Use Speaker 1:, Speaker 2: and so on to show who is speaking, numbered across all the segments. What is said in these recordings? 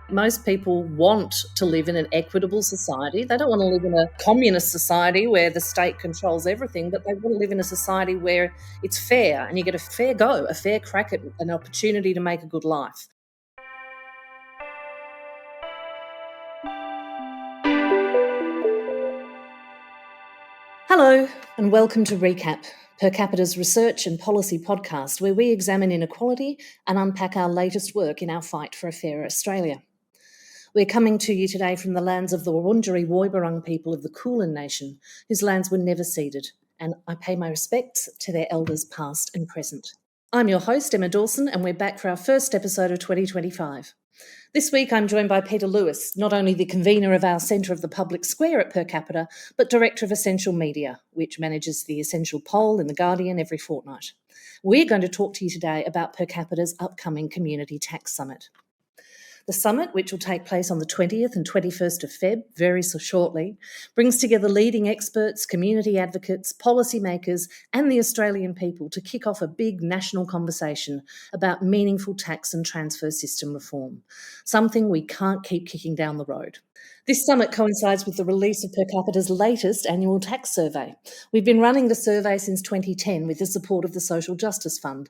Speaker 1: Most people want to live in an equitable society. They don't want to live in a communist society where the state controls everything, but they want to live in a society where it's fair and you get a fair go, a fair crack at an opportunity to make a good life. Hello, and welcome to ReCAP, Per Capita's research and policy podcast, where we examine inequality and unpack our latest work in our fight for a fairer Australia. We're coming to you today from the lands of the Wurundjeri Woiwurrung people of the Kulin Nation, whose lands were never ceded, and I pay my respects to their elders past and present. I'm your host, Emma Dawson, and we're back for our first episode of 2025. This week I'm joined by Peter Lewis, not only the convener of our Centre of the Public Square at Per Capita, but Director of Essential Media, which manages the Essential Poll in The Guardian every fortnight. We're going to talk to you today about Per Capita's upcoming Community Tax Summit. The summit, which will take place on the 20th and 21st of Feb, very shortly, brings together leading experts, community advocates, policymakers, and the Australian people to kick off a big national conversation about meaningful tax and transfer system reform, something we can't keep kicking down the road. This summit coincides with the release of Per Capita's latest annual tax survey. We've been running the survey since 2010 with the support of the Social Justice Fund.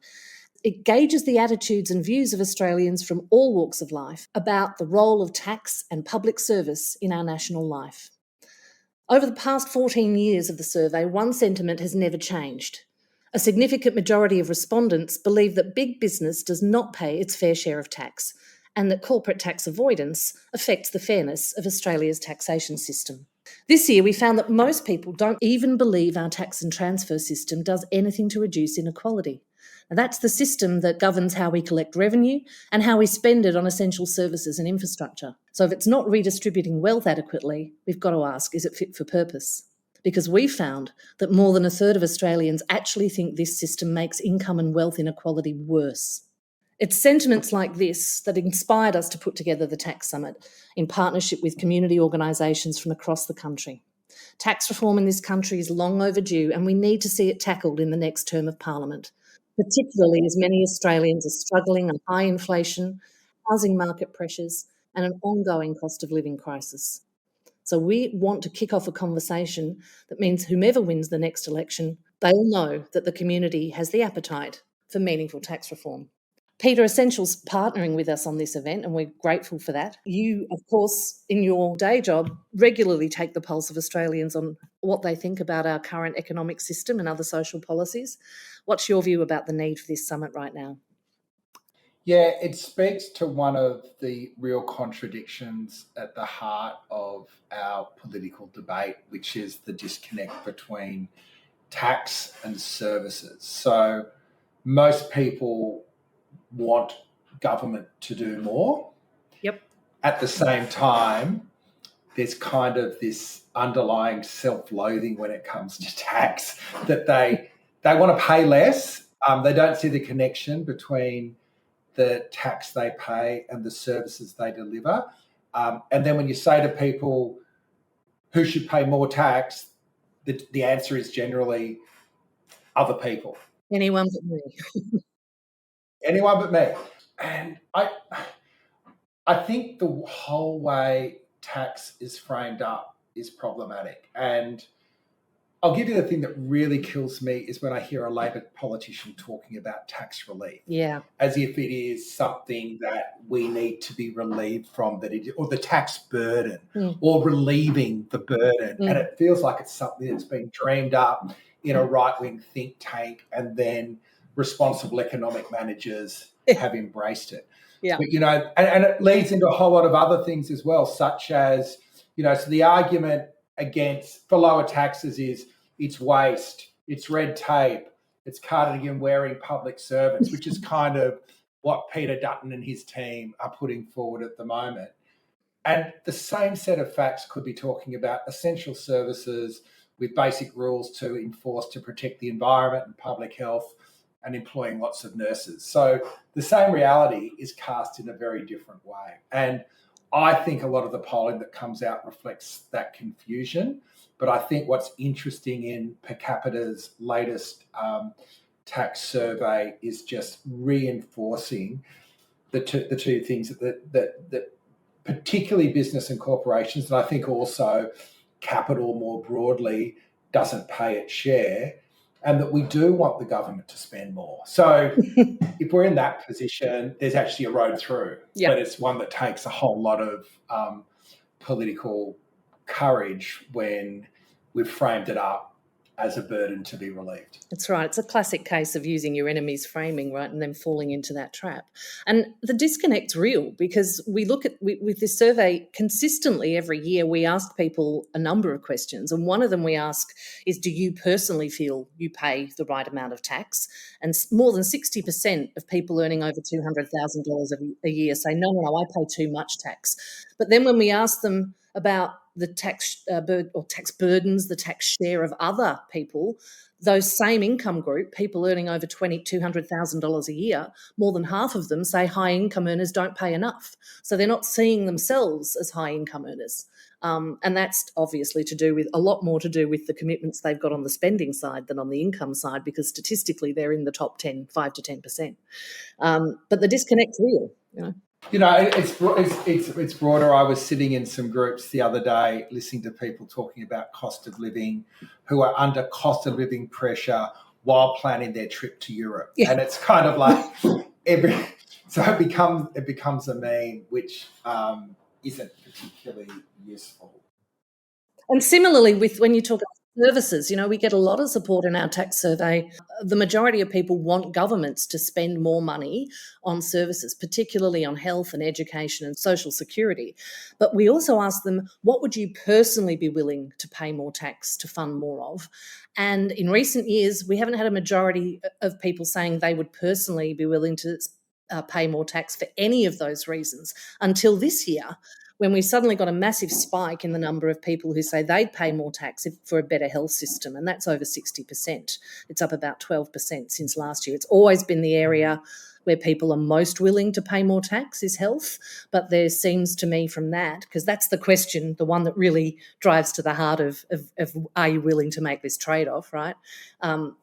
Speaker 1: It gauges the attitudes and views of Australians from all walks of life about the role of tax and public service in our national life. Over the past 14 years of the survey, one sentiment has never changed. A significant majority of respondents believe that big business does not pay its fair share of tax and that corporate tax avoidance affects the fairness of Australia's taxation system. This year, we found that most people don't even believe our tax and transfer system does anything to reduce inequality. Now, that's the system that governs how we collect revenue and how we spend it on essential services and infrastructure. So if it's not redistributing wealth adequately, we've got to ask, is it fit for purpose? Because we found that more than a third of Australians actually think this system makes income and wealth inequality worse. It's sentiments like this that inspired us to put together the Tax Summit in partnership with community organisations from across the country. Tax reform in this country is long overdue and we need to see it tackled in the next term of Parliament, particularly as many Australians are struggling on high inflation, housing market pressures, and an ongoing cost of living crisis. So we want to kick off a conversation that means whomever wins the next election, they'll know that the community has the appetite for meaningful tax reform. Peter Essential's partnering with us on this event, and we're grateful for that. You, of course, in your day job, regularly take the pulse of Australians on what they think about our current economic system and other social policies. What's your view about the need for this summit right now?
Speaker 2: Yeah, it speaks to one of the real contradictions at the heart of our political debate, which is the disconnect between tax and services. So most people want government to do more.
Speaker 1: Yep.
Speaker 2: At the same time, there's kind of this underlying self-loathing when it comes to tax that they want to pay less. They don't see the connection between the tax they pay and the services they deliver. And then when you say to people who should pay more tax, the answer is generally other people.
Speaker 1: Anyone but me.
Speaker 2: Anyone but me. And I think the whole way tax is framed up is problematic. And I'll give you the thing that really kills me is when I hear a Labor politician talking about tax relief.
Speaker 1: Yeah.
Speaker 2: As if it is something that we need to be relieved from, or the tax burden, or relieving the burden. And it feels like it's something that's been dreamed up in a right-wing think tank and then responsible economic managers have embraced it.
Speaker 1: Yeah.
Speaker 2: But, and it leads into a whole lot of other things as well, such as, so the argument for lower taxes is it's waste, it's red tape, it's cardigan wearing public servants, which is kind of what Peter Dutton and his team are putting forward at the moment. And the same set of facts could be talking about essential services with basic rules to enforce to protect the environment and public health and employing lots of nurses. So the same reality is cast in a very different way. And I think a lot of the polling that comes out reflects that confusion. But I think what's interesting in Per Capita's latest tax survey is just reinforcing the two things that particularly business and corporations, and I think also capital more broadly doesn't pay its share, and that we do want the government to spend more. So if we're in that position, there's actually a road through, but it's one that takes a whole lot of political courage when we've framed it up as a burden to be relieved.
Speaker 1: That's right. It's a classic case of using your enemy's framing, right, and then falling into that trap. And the disconnect's real because we look at, with this survey, consistently every year we ask people a number of questions. And one of them we ask is, do you personally feel you pay the right amount of tax? And more than 60% of people earning over $200,000 a year say, no, I pay too much tax. But then when we ask them about the tax tax burdens, the tax share of other people, those same income group, people earning over $200,000 a year, more than half of them say high income earners don't pay enough. So they're not seeing themselves as high income earners. And that's obviously a lot more to do with the commitments they've got on the spending side than on the income side, because statistically they're in the top 5 to 10%. But the disconnect's real, you know.
Speaker 2: It's broader. I was sitting in some groups the other day listening to people talking about cost of living, who are under cost of living pressure while planning their trip to Europe. Yeah. And it's kind of like so it becomes a meme which isn't particularly useful.
Speaker 1: And similarly, with when you talk about services, we get a lot of support in our tax survey. The majority of people want governments to spend more money on services, particularly on health and education and social security. But we also ask them, what would you personally be willing to pay more tax to fund more of? And in recent years, we haven't had a majority of people saying they would personally be willing to pay more tax for any of those reasons until this year, when we suddenly got a massive spike in the number of people who say they'd pay more tax for a better health system, and that's over 60%. It's up about 12% since last year. It's always been the area where people are most willing to pay more tax is health, but there seems to me from that, because that's the question, the one that really drives to the heart of are you willing to make this trade-off, right?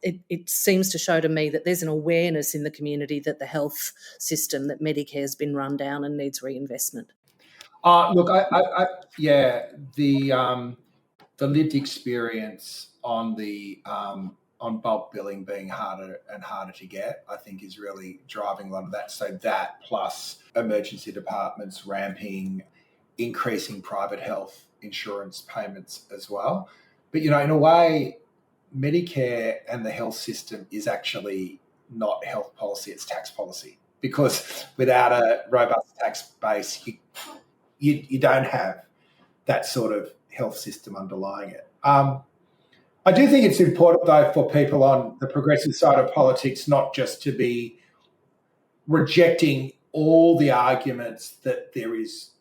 Speaker 1: It seems to show to me that there's an awareness in the community that the health system, that Medicare has been run down and needs reinvestment.
Speaker 2: Look, the lived experience on on bulk billing being harder and harder to get, I think, is really driving a lot of that. So that plus emergency departments ramping, increasing private health insurance payments as well. But in a way, Medicare and the health system is actually not health policy; it's tax policy, because without a robust tax base, you don't have that sort of health system underlying it. I do think it's important, though, for people on the progressive side of politics not just to be rejecting all the arguments that there is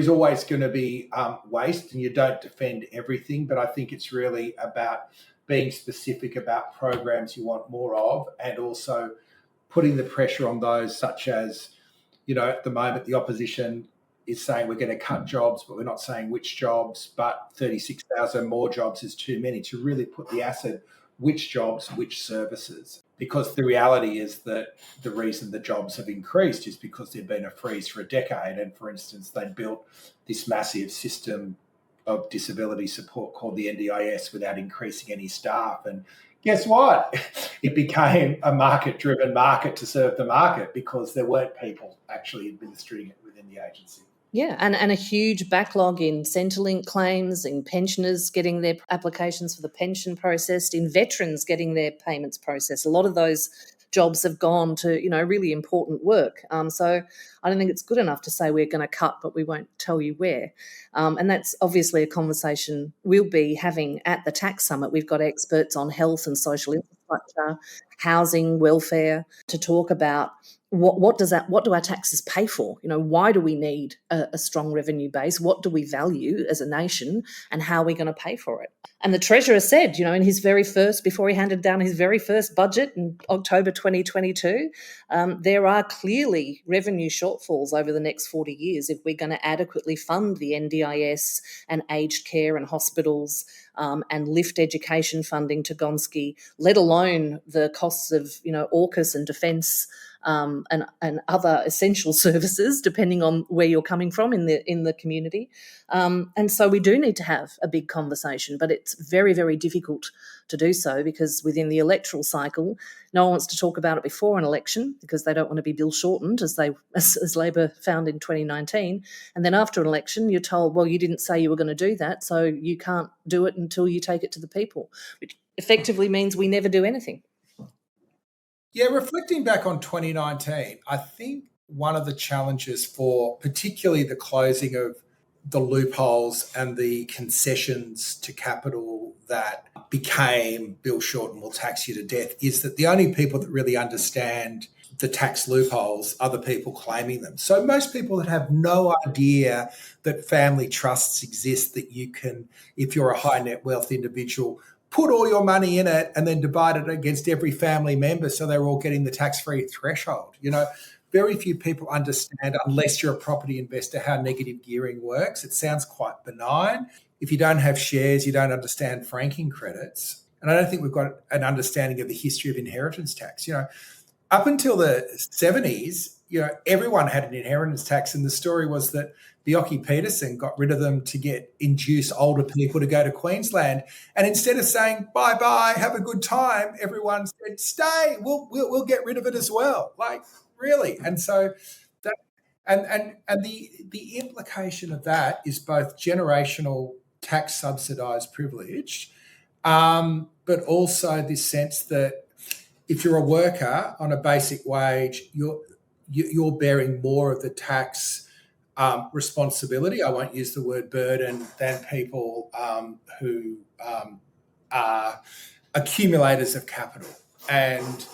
Speaker 2: always going to be waste, and you don't defend everything. But I think it's really about being specific about programs you want more of, and also putting the pressure on those, such as, at the moment the opposition is saying we're going to cut jobs, but we're not saying which jobs, but 36,000 more jobs is too many, to really put the acid, which jobs, which services. Because the reality is that the reason the jobs have increased is because there'd been a freeze for a decade. And for instance, they built this massive system of disability support called the NDIS without increasing any staff. And guess what? It became a market-driven market to serve the market because there weren't people actually administering it within the agency.
Speaker 1: Yeah, and a huge backlog in Centrelink claims, in pensioners getting their applications for the pension processed, in veterans getting their payments processed. A lot of those jobs have gone to, really important work. So I don't think it's good enough to say we're going to cut, but we won't tell you where. And that's obviously a conversation we'll be having at the Tax Summit. We've got experts on health and social infrastructure, housing, welfare, to talk about what do our taxes pay for? Why do we need a strong revenue base? What do we value as a nation, and how are we going to pay for it? And the Treasurer said, in his before he handed down his very first budget in October 2022, there are clearly revenue shortfalls over the next 40 years if we're going to adequately fund the NDIS and aged care and hospitals, and lift education funding to Gonski, let alone the costs of, AUKUS and defence and other essential services, depending on where you're coming from in the community. And so we do need to have a big conversation, but it's very, very difficult to do so because within the electoral cycle, no one wants to talk about it before an election because they don't want to be bill shortened, as Labor found in 2019. And then after an election, you're told, well, you didn't say you were going to do that, so you can't do it until you take it to the people, which effectively means we never do anything.
Speaker 2: Yeah, reflecting back on 2019, I think one of the challenges for particularly the closing of the loopholes and the concessions to capital that became bill short and will tax you to death is that the only people that really understand the tax loopholes are the people claiming them. So most people that have no idea that family trusts exist, that you can, if you're a high net wealth individual, put all your money in it and then divide it against every family member so they're all getting the tax-free threshold. Very few people understand, unless you're a property investor, how negative gearing works. It sounds quite benign. If you don't have shares, you don't understand franking credits. And I don't think we've got an understanding of the history of inheritance tax. Up until the 70s, everyone had an inheritance tax, and the story was that Bjelke-Petersen got rid of them to induce older people to go to Queensland. And instead of saying, bye-bye, have a good time, everyone said, stay, we'll get rid of it as well. Like, really? And so that, and the implication of that is both generational tax subsidised privilege, but also this sense that if you're a worker on a basic wage, you're bearing more of the tax responsibility. I won't use the word burden than people who are accumulators of capital. And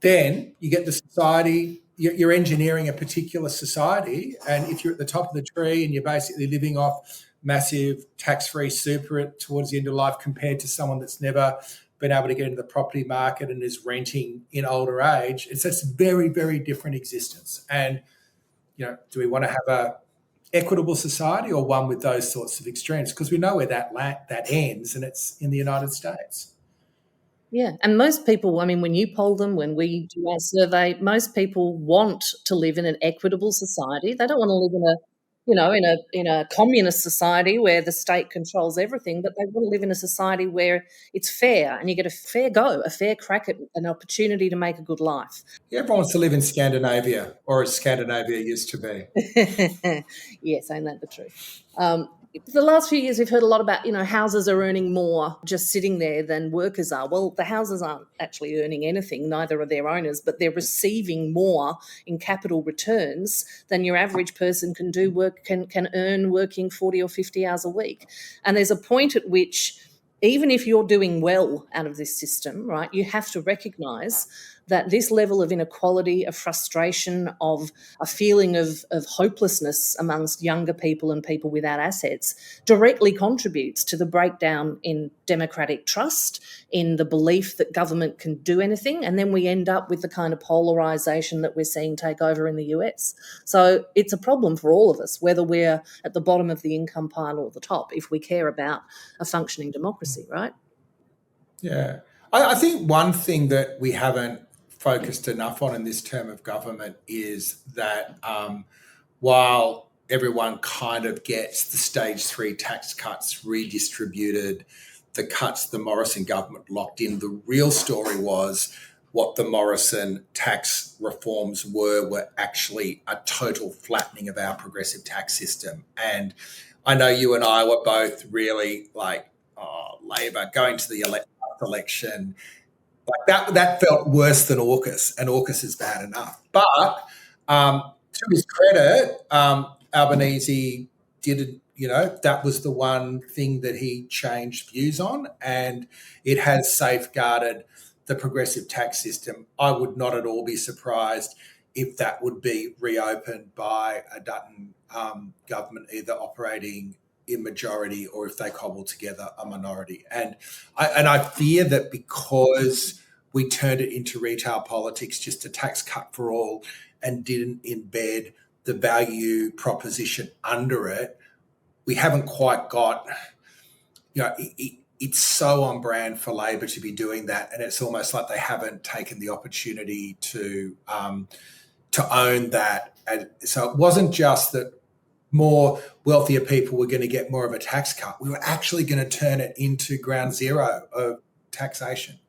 Speaker 2: then you get the society, you're engineering a particular society. And if you're at the top of the tree and you're basically living off massive tax-free super towards the end of life compared to someone that's never been able to get into the property market and is renting in older age, it's a very, very different existence. And, do we want to have a equitable society or one with those sorts of extremes? Because we know where that ends, and it's in the United States.
Speaker 1: Yeah, and most people, when you poll them, when we do our survey, most people want to live in an equitable society. They don't want to live in a communist society where the state controls everything, but they want to live in a society where it's fair and you get a fair go, a fair crack at an opportunity to make a good life.
Speaker 2: Yeah, everyone wants to live in Scandinavia, or as Scandinavia used to be.
Speaker 1: Yes, ain't that the truth? The last few years, we've heard a lot about, houses are earning more just sitting there than workers are. Well, the houses aren't actually earning anything, neither are their owners, but they're receiving more in capital returns than your average person can earn working 40 or 50 hours a week. And there's a point at which, even if you're doing well out of this system, right, you have to recognise that this level of inequality, of frustration, of a feeling of hopelessness amongst younger people and people without assets directly contributes to the breakdown in democratic trust, in the belief that government can do anything, and then we end up with the kind of polarisation that we're seeing take over in the US. So it's a problem for all of us, whether we're at the bottom of the income pile or the top, if we care about a functioning democracy, right?
Speaker 2: Yeah. I think one thing that we haven't focused enough on in this term of government is that while everyone kind of gets the stage 3 tax cuts redistributed, the cuts the Morrison government locked in, the real story was what the Morrison tax reforms were actually a total flattening of our progressive tax system. And I know you and I were both really Labor going to the election. Like that felt worse than AUKUS, and AUKUS is bad enough. But to his credit, Albanese did, that was the one thing that he changed views on, and it has safeguarded the progressive tax system. I would not at all be surprised if that would be reopened by a Dutton government, either operating in majority or if they cobble together a minority. And I fear that because we turned it into retail politics, just a tax cut for all, and didn't embed the value proposition under it, we haven't quite got, it's so on brand for Labor to be doing that, and it's almost like they haven't taken the opportunity to own that. And so it wasn't just that more wealthier people were going to get more of a tax cut. We were actually going to turn it into ground zero of taxation.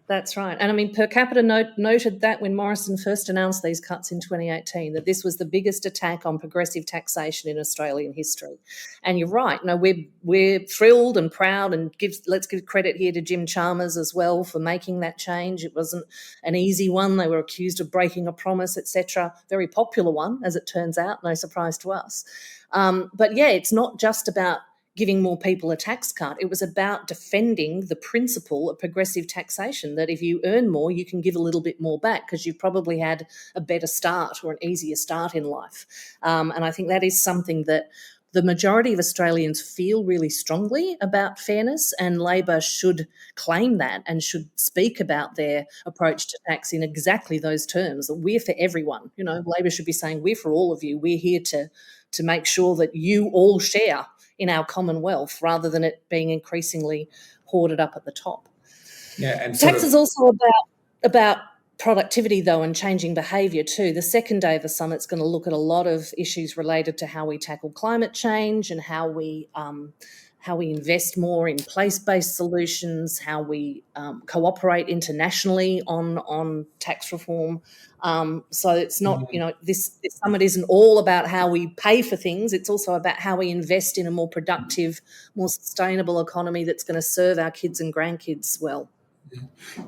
Speaker 1: That's right. And I mean, Per Capita noted that when Morrison first announced these cuts in 2018, that this was the biggest attack on progressive taxation in Australian history. And you're right. No, we're thrilled and proud, and let's give credit here to Jim Chalmers as well for making that change. It wasn't an easy one. They were accused of breaking a promise, etc. Very popular one, as it turns out. No surprise to us. But yeah, it's not just about giving more people a tax cut. It was about defending the principle of progressive taxation, that if you earn more, you can give a little bit more back because you've probably had a better start or an easier start in life. And I think that is something that the majority of Australians feel really strongly about fairness, and Labor should claim that and should speak about their approach to tax in exactly those terms. We're for everyone. You know, Labor should be saying, we're for all of you. We're here to make sure that you all share in our commonwealth, rather than it being increasingly hoarded up at the top.
Speaker 2: Yeah, and
Speaker 1: tax is also about productivity, though, and changing behaviour too. The second day of the summit's going to look at a lot of issues related to how we tackle climate change and how we invest more in place-based solutions, how we cooperate internationally on tax reform. So it's not, this summit isn't all about how we pay for things. It's also about how we invest in a more productive, more sustainable economy that's going to serve our kids and grandkids well.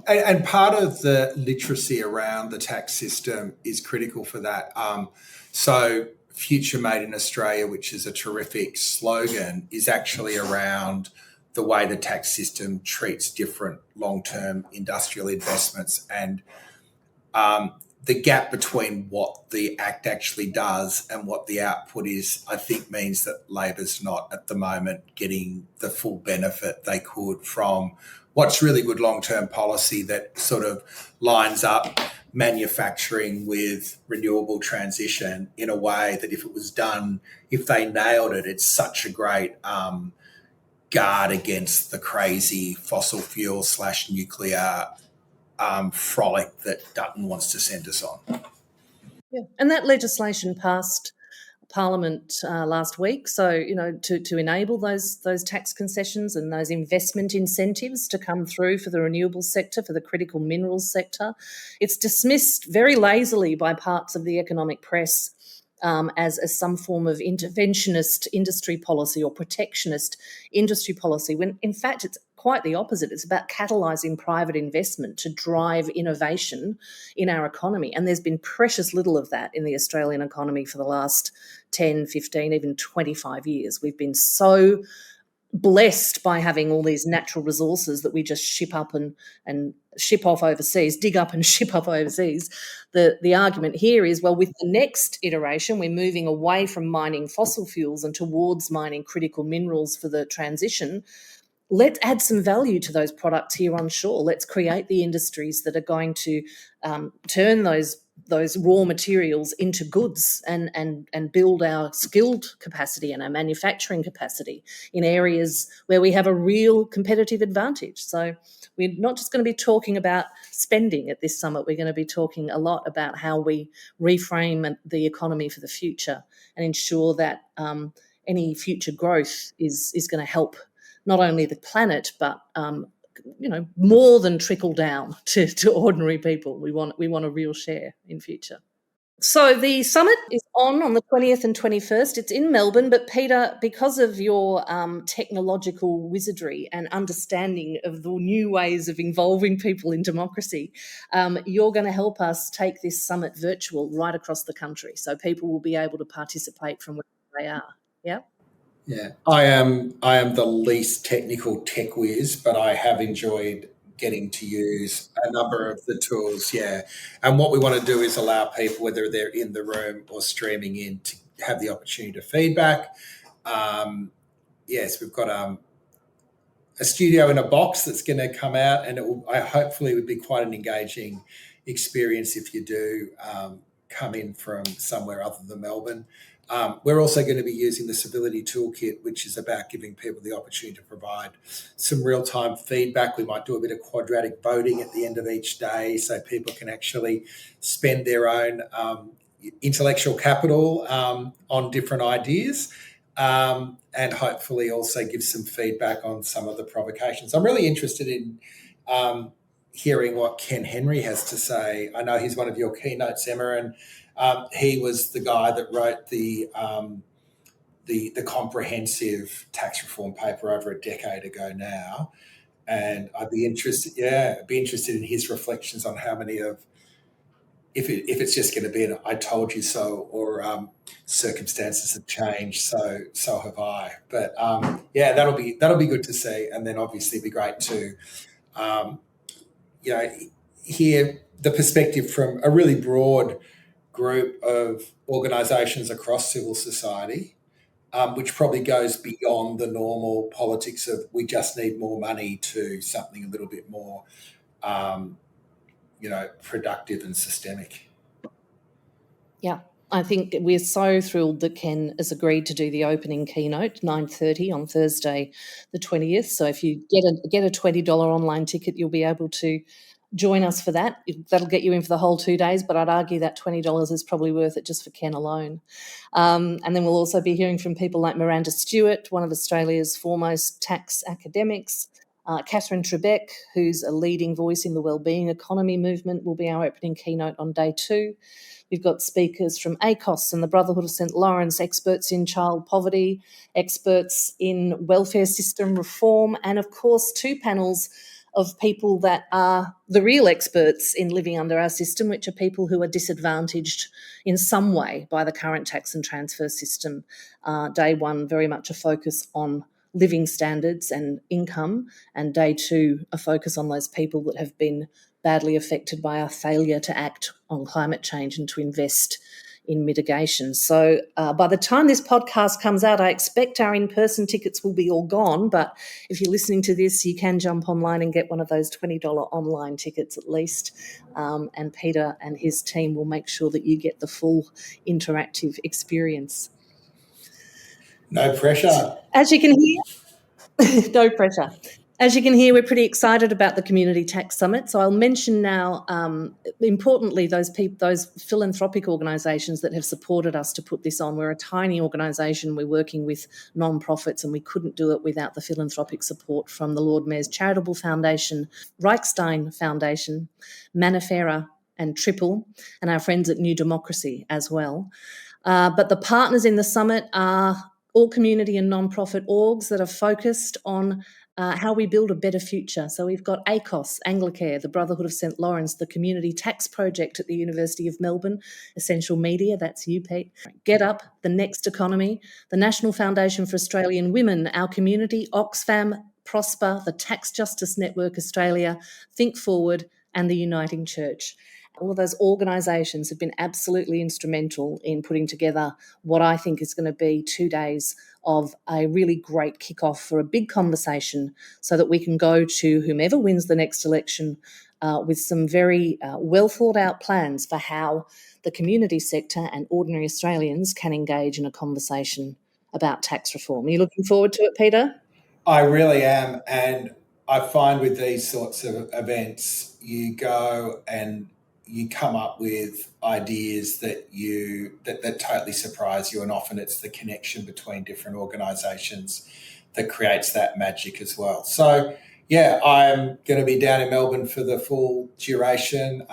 Speaker 2: And part of the literacy around the tax system is critical for that. So Future Made in Australia, which is a terrific slogan, is actually around the way the tax system treats different long-term industrial investments, and the gap between what the Act actually does and what the output is, I think, means that Labor's not at the moment getting the full benefit they could from what's really good long-term policy that sort of lines up manufacturing with renewable transition in a way that if it was done, if they nailed it, it's such a great guard against the crazy fossil fuel / nuclear frolic that Dutton wants to send us on.
Speaker 1: Yeah, and that legislation passed Parliament last week. So, to enable those tax concessions and those investment incentives to come through for the renewables sector, for the critical minerals sector, it's dismissed very lazily by parts of the economic press as some form of interventionist industry policy or protectionist industry policy, when in fact it's quite the opposite. It's about catalysing private investment to drive innovation in our economy. And there's been precious little of that in the Australian economy for the last 10, 15, even 25 years. We've been so blessed by having all these natural resources that we just ship up and ship off overseas, dig up and ship up overseas. The argument here is, well, with the next iteration, we're moving away from mining fossil fuels and towards mining critical minerals for the transition. Let's add some value to those products here on shore. Let's create the industries that are going to turn those raw materials into goods and build our skilled capacity and our manufacturing capacity in areas where we have a real competitive advantage. So we're not just going to be talking about spending at this summit. We're going to be talking a lot about how we reframe the economy for the future and ensure that any future growth is going to help not only the planet, but more than trickle down to ordinary people. We want a real share in future. So the summit is on the 20th and 21st. It's in Melbourne, but Peter, because of your technological wizardry and understanding of the new ways of involving people in democracy, you're going to help us take this summit virtual right across the country, so people will be able to participate from wherever they are. Yeah.
Speaker 2: Yeah, I am the least technical tech whiz, but I have enjoyed getting to use a number of the tools. Yeah, and what we want to do is allow people, whether they're in the room or streaming in, to have the opportunity to feedback. Yes, we've got a studio in a box that's going to come out, and hopefully would be quite an engaging experience if you do come in from somewhere other than Melbourne.
Speaker 3: We're also going to be using the Civility Toolkit, which is about giving people the opportunity to provide some real-time feedback. We might do a bit of quadratic voting at the end of each day so people can actually spend their own intellectual capital on different ideas, and hopefully also give some feedback on some of the provocations. I'm really interested in hearing what Ken Henry has to say. I know he's one of your keynotes, Emma, and he was the guy that wrote the comprehensive tax reform paper over a decade ago now, and I'd be interested in his reflections on how many of, if it's just going to be an "I told you so" or circumstances have changed, so have I. But that'll be good to see, and then obviously it'd be great to hear the perspective from a really broad group of organisations across civil society, which probably goes beyond the normal politics of we just need more money to something a little bit more, productive and systemic.
Speaker 1: Yeah, I think we're so thrilled that Ken has agreed to do the opening keynote, 9:30 on Thursday, the 20th. So if you get a $20 online ticket, you'll be able to join us for that. That'll get you in for the whole 2 days, but I'd argue that $20 is probably worth it just for Ken alone. And then we'll also be hearing from people like Miranda Stewart, one of Australia's foremost tax academics. Catherine Trebek, who's a leading voice in the wellbeing economy movement, will be our opening keynote on day 2. We've got speakers from ACOS and the Brotherhood of St Lawrence, experts in child poverty, experts in welfare system reform, and of course 2 panels of people that are the real experts in living under our system, which are people who are disadvantaged in some way by the current tax and transfer system. Day 1, very much a focus on living standards and income, and day 2, a focus on those people that have been badly affected by our failure to act on climate change and to invest in mitigation. So by the time this podcast comes out, I expect our in-person tickets will be all gone, but if you're listening to this, you can jump online and get one of those $20 online tickets at least, and Peter and his team will make sure that you get the full interactive experience.
Speaker 3: No pressure.
Speaker 1: As you can hear, no pressure. As you can hear, we're pretty excited about the Community Tax Summit. So I'll mention now, importantly, those philanthropic organisations that have supported us to put this on. We're a tiny organisation. We're working with non-profits, and we couldn't do it without the philanthropic support from the Lord Mayor's Charitable Foundation, Reichstein Foundation, Manifera and Triple, and our friends at New Democracy as well. But the partners in the summit are all community and non-profit orgs that are focused on how we build a better future. So we've got ACOS, Anglicare, the Brotherhood of St Lawrence, the Community Tax Project at the University of Melbourne, Essential Media, that's you, Pete, Get Up, The Next Economy, the National Foundation for Australian Women, Our Community, Oxfam, Prosper, the Tax Justice Network Australia, Think Forward, and the Uniting Church. All of those organisations have been absolutely instrumental in putting together what I think is going to be 2 days of a really great kickoff for a big conversation so that we can go to whomever wins the next election with some very well thought out plans for how the community sector and ordinary Australians can engage in a conversation about tax reform. Are you looking forward to it, Peter?
Speaker 3: I really am. And I find with these sorts of events, you go and you come up with ideas that totally surprise you, and often it's the connection between different organisations that creates that magic as well. So, yeah, I'm going to be down in Melbourne for the full duration,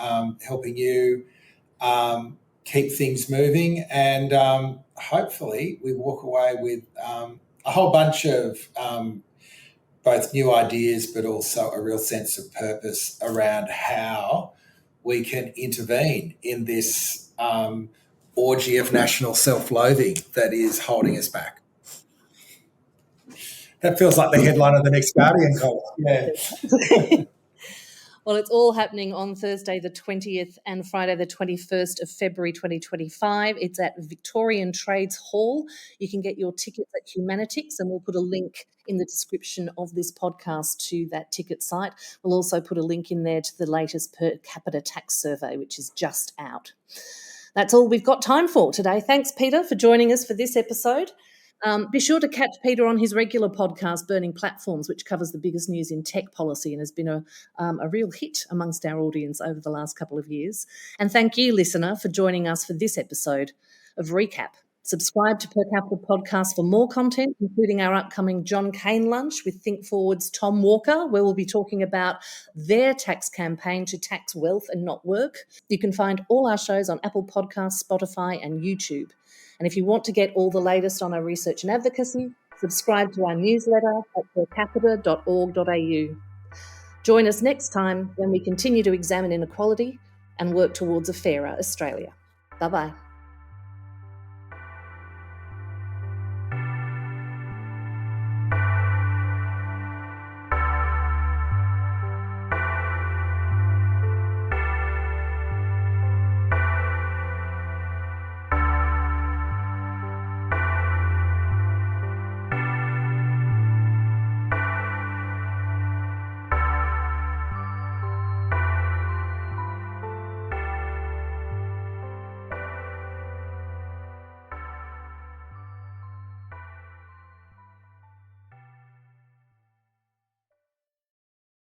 Speaker 3: helping you keep things moving, and hopefully we walk away with a whole bunch of both new ideas but also a real sense of purpose around how we can intervene in this orgy of national self-loathing that is holding us back. That feels like the headline of the next Guardian column. Yeah.
Speaker 1: Well, it's all happening on Thursday the 20th and Friday the 21st of February 2025. It's at Victorian Trades Hall. You can get your tickets at Humanitix, and we'll put a link in the description of this podcast to that ticket site. We'll also put a link in there to the latest Per Capita tax survey, which is just out. That's all we've got time for today. Thanks, Peter, for joining us for this episode. Be sure to catch Peter on his regular podcast, Burning Platforms, which covers the biggest news in tech policy and has been a real hit amongst our audience over the last couple of years. And thank you, listener, for joining us for this episode of ReCAP. Subscribe to Per Capita Podcast for more content, including our upcoming John Cain lunch with Think Forward's Tom Walker, where we'll be talking about their tax campaign to tax wealth and not work. You can find all our shows on Apple Podcasts, Spotify, and YouTube. And if you want to get all the latest on our research and advocacy, subscribe to our newsletter at percapita.org.au. Join us next time when we continue to examine inequality and work towards a fairer Australia. Bye-bye.